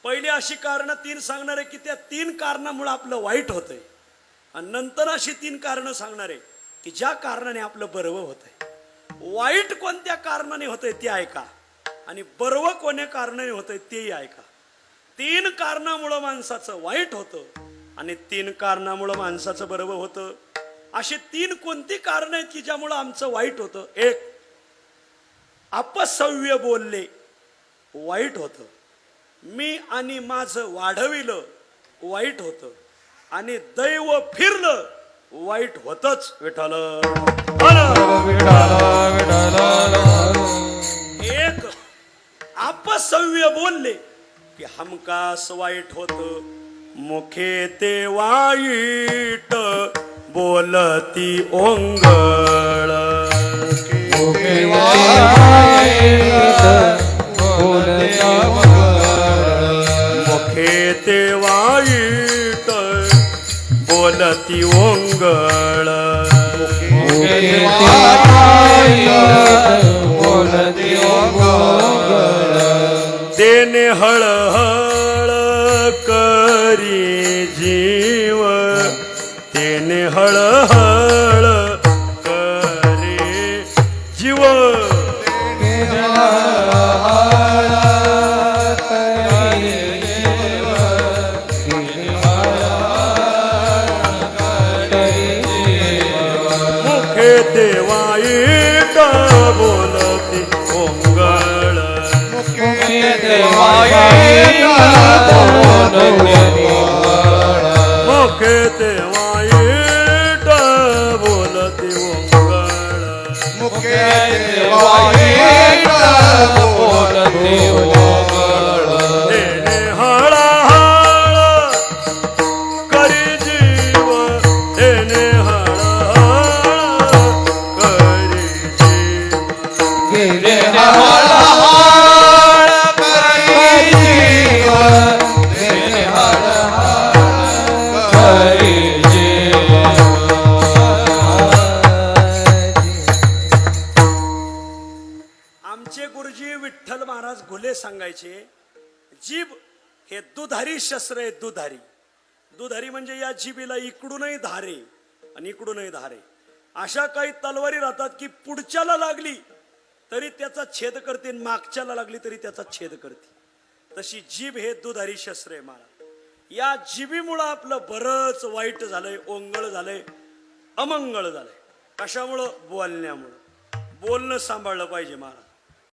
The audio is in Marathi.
पहिली अशी कारण 3 सांगणार आहे की त्या 3 कारणामुळे आपलं वाईट होतंय, आणि नंतर अशी 3 कारण सांगणार आहे की ज्या कारणाने आपलं बरं होतंय. वाईट कोणत्या कारणाने होतंय ते ऐका, आणि बरं कोण्या कारणाने होतंय तेही ऐका. 3 कारणामुळे माणसाचं वाईट होतं आणि 3 कारणामुळे माणसाचं बरं होतं. अशी 3 कोणती कारण आहेत की ज्यामुळे आमचं वाईट होतं? 1, अपसव्य बोलले, वाईट होतं. मी आणि माझं वाढविलं, वाईट होतं. आणि दैव फिरलं, वाईट होतच. विठ्ठल 1, अपसव्य बोलले की हमखास वाईट होतं. मुखे ते वाईट बोलती ओंगळ, मुखे ते वाईट बोलती ओंगळ, देणे हळहळ करी जीव, देणे हळहळ करी जीव. मुखे ते वाईट बोलती ओंगळ, मुखे ते वाईट बोलती ओंगळ, देणे हळहळ करी जीव, देणे हळहळ करी जीव. आमचे गुरुजी विठ्ठल महाराज घुले सांगायचे, जीभ हे दुधारी शस्त्र आहे. दुधारी, दुधारी म्हणजे या जीभीला इकडूनही धारे आणि इकडूनही धारे. अशा काही तलवारी राहतात की पुढच्याला लागली तरी त्याचा छेद करते, मागच्याला लागली तरी त्याचा छेद करते. तशी जीभ हे दुधारी शस्त्र आहे महाराज. या जीभीमुळं आपलं बरंच वाईट झालंय, ओंगळ झालंय, अमंगळ झालंय. कशामुळं? बोलण्यामुळं. बोलणं सांभाळलं पाहिजे महाराज.